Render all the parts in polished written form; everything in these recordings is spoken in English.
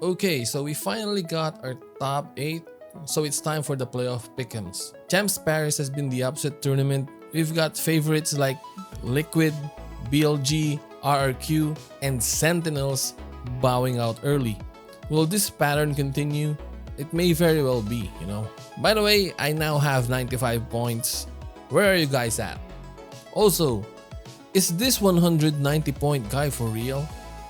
Okay, so we finally got our top 8. So it's time for the playoff Pickems. Champs Paris has been the upset tournament. We've got favorites like Liquid, BLG, RRQ, and Sentinels bowing out early. Will this pattern continue? It may very well be, you know. By the way, I now have 95 points. Where are you guys at? Also, is this 190 point guy for real?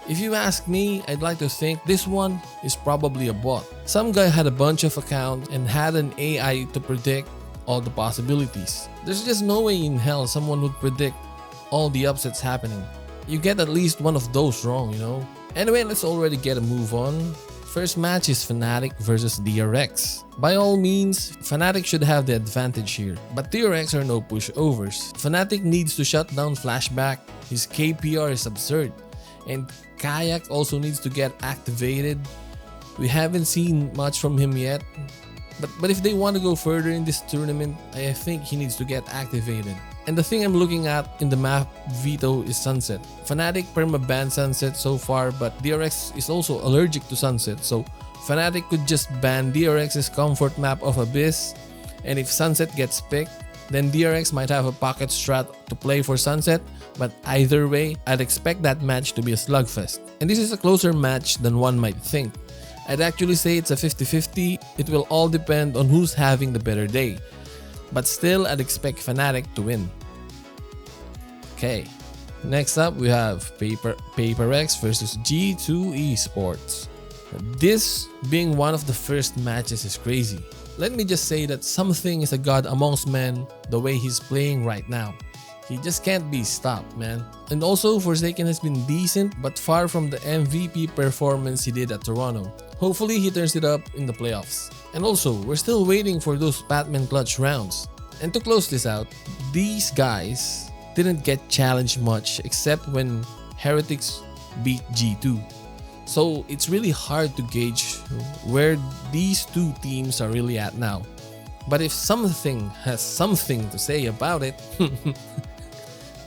If you ask me, I'd like to think this one is probably a bot. Some guy had a bunch of accounts and had an AI to predict all the possibilities. There's just no way in hell someone would predict all the upsets happening. You get at least one of those wrong, you know? Anyway, let's already get a move on. First match is Fnatic versus DRX. By all means, Fnatic should have the advantage here, but DRX are no pushovers. Fnatic needs to shut down Flashback, his KPR is absurd, and Kayak also needs to get activated. We haven't seen much from him yet, but if they want to go further in this tournament, I think he needs to get activated. And the thing I'm looking at in the map veto is Sunset. Fnatic perma-banned Sunset so far, but DRX is also allergic to Sunset, so Fnatic could just ban DRX's comfort map of Abyss, and if Sunset gets picked, then DRX might have a pocket strat to play for Sunset, but either way, I'd expect that match to be a slugfest. And this is a closer match than one might think. I'd actually say it's a 50-50, it will all depend on who's having the better day. But still, I'd expect Fnatic to win. Okay, next up we have PRX versus G2 Esports. This being one of the first matches is crazy. Let me just say that something is a god amongst men the way he's playing right now. He just can't be stopped, man. And also, Forsaken has been decent but far from the MVP performance he did at Toronto. Hopefully, he turns it up in the playoffs. And also, we're still waiting for those Batman clutch rounds. And to close this out, these guys didn't get challenged much except when Heretics beat G2. So it's really hard to gauge where these two teams are really at now. But if something has something to say about it,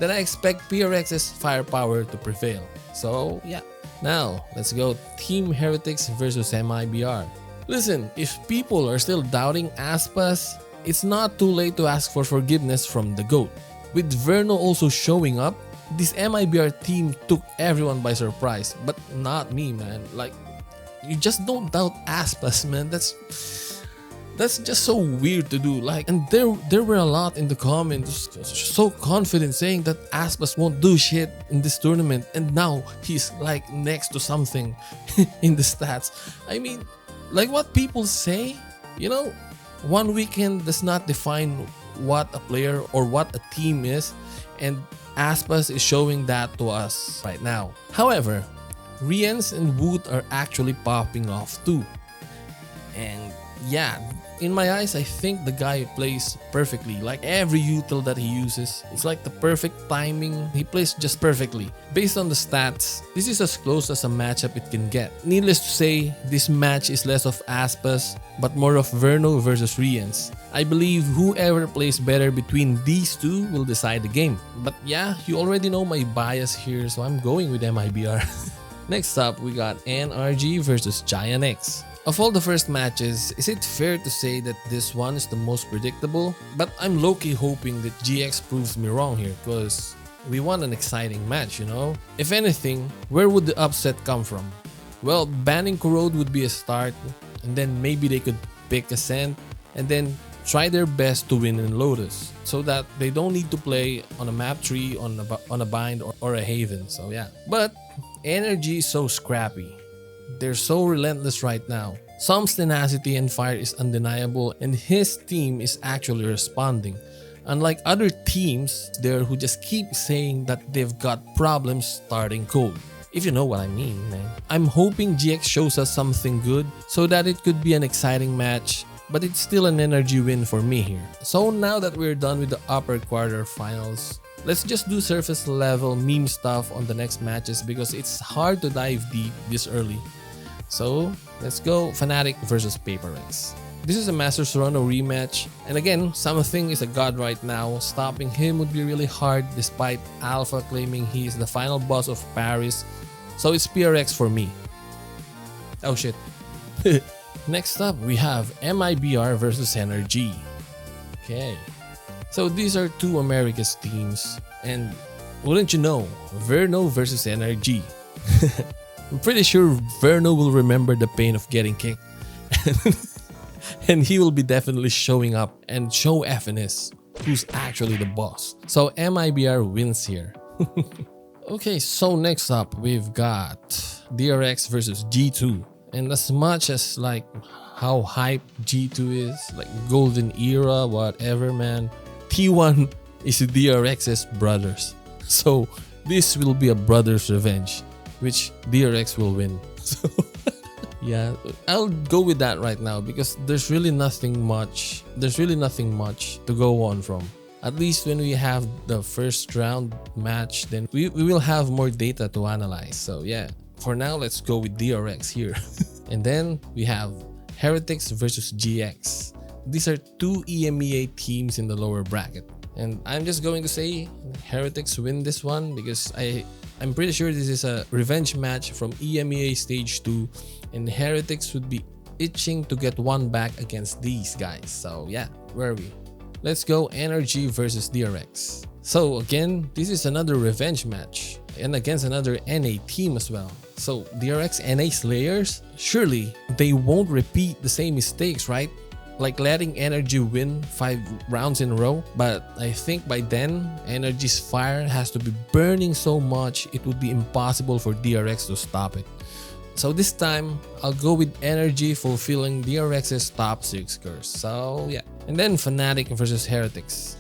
then I expect PRX's firepower to prevail. So yeah. Now, let's go Team Heretics versus MIBR. Listen, if people are still doubting Aspas, it's not too late to ask for forgiveness from the GOAT. With Verno also showing up, this MIBR team took everyone by surprise, but not me, man. Like, you just don't doubt Aspas, man. That's just so weird to do. Like, and there were a lot in the comments so confident saying that Aspas won't do shit in this tournament, and now he's like next to something in the stats. I mean, like what people say, you know, one weekend does not define what a player or what a team is, and Aspas is showing that to us right now. However, Riens and Woot are actually popping off too. And yeah, in my eyes, I think the guy plays perfectly. Like every util that he uses, it's like the perfect timing. He plays just perfectly. Based on the stats, this is as close as a matchup it can get. Needless to say, this match is less of Aspas, but more of Verno versus Riens. I believe whoever plays better between these two will decide the game. But yeah, you already know my bias here, so I'm going with MIBR. Next up, we got NRG versus GiantX. Of all the first matches, is it fair to say that this one is the most predictable? But I'm low-key hoping that GX proves me wrong here because we want an exciting match, you know? If anything, where would the upset come from? Well, banning Corrode would be a start, and then maybe they could pick Ascent, and then try their best to win in Lotus so that they don't need to play on a map tree, on a bind, or a haven, so yeah. But Energy is so scrappy. They're so relentless right now. Sam's tenacity and fire is undeniable, and his team is actually responding. Unlike other teams there who just keep saying that they've got problems starting cold. If you know what I mean, man. I'm hoping GX shows us something good so that it could be an exciting match, but it's still an energy win for me here. So now that we're done with the upper quarterfinals, let's just do surface level meme stuff on the next matches because it's hard to dive deep this early. So let's go Fnatic versus PRX. This is a Masters Toronto rematch, and again, something is a god right now. Stopping him would be really hard despite Alpha claiming he is the final boss of Paris, so it's PRX for me. Oh shit. Next up, we have MIBR versus NRG. Okay. So these are two America's teams, and wouldn't you know, Verno versus NRG. I'm pretty sure Verno will remember the pain of getting kicked. And he will be definitely showing up and show FNS who's actually the boss. So MIBR wins here. Okay, so next up we've got PRX versus G2. And as much as like how hype G2 is, like golden era, whatever man, T1 is PRX's brothers. So this will be a brother's revenge, which PRX will win. So yeah, I'll go with that right now because there's really nothing much to go on from. At least when we have the first round match, then we will have more data to analyze. So yeah, for now, let's go with PRX here. And then we have Heretics versus GX. These are two EMEA teams in the lower bracket. And I'm just going to say Heretics win this one because I'm pretty sure this is a revenge match from EMEA Stage 2. And Heretics would be itching to get one back against these guys. So yeah, where are we? Let's go NRG versus PRX. So again, this is another revenge match and against another NA team as well. So PRX NA Slayers, surely they won't repeat the same mistakes, right? Like letting NRG win 5 rounds in a row. But I think by then, NRG's fire has to be burning so much it would be impossible for PRX to stop it. So this time, I'll go with NRG fulfilling PRX's top 6 curse. So yeah. And then Fnatic versus Heretics.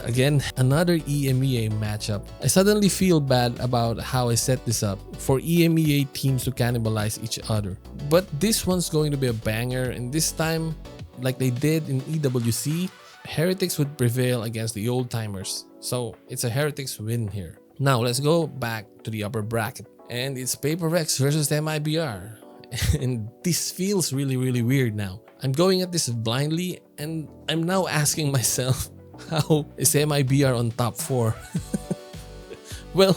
Again, another EMEA matchup. I suddenly feel bad about how I set this up for EMEA teams to cannibalize each other. But this one's going to be a banger, and this time, like they did in EWC, Heretics would prevail against the old timers. So it's a Heretics win here. Now let's go back to the upper bracket. And it's PRX versus MIBR. And this feels really weird now. I'm going at this blindly and I'm now asking myself, how is MIBR on top 4? Well,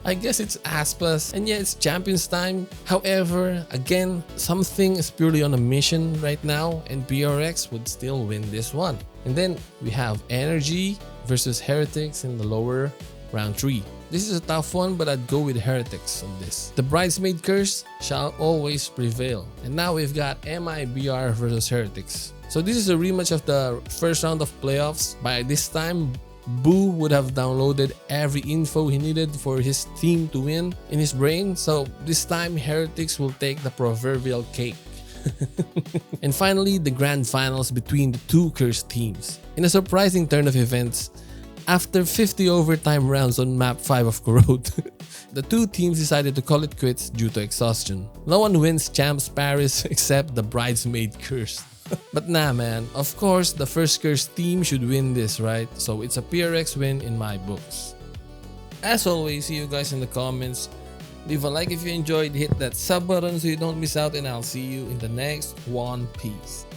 I guess it's Aspas and yeah, it's Champions time. However, again, something is purely on a mission right now and PRX would still win this one. And then we have Energy versus Heretics in the lower round 3. This is a tough one, but I'd go with Heretics on this. The bridesmaid curse shall always prevail. And now we've got MIBR versus Heretics. So this is a rematch of the first round of playoffs. By this time, Boo would have downloaded every info he needed for his team to win in his brain. So this time, Heretics will take the proverbial cake. And finally, the grand finals between the two cursed teams. In a surprising turn of events, after 50 overtime rounds on map 5 of Corrode, the two teams decided to call it quits due to exhaustion. No one wins Champs Paris except the bridesmaid curse. But nah man, of course the first cursed team should win this, right? So it's a PRX win in my books. As always, see you guys in the comments. Leave a like if you enjoyed, hit that sub button so you don't miss out, and I'll see you in the next one. Peace.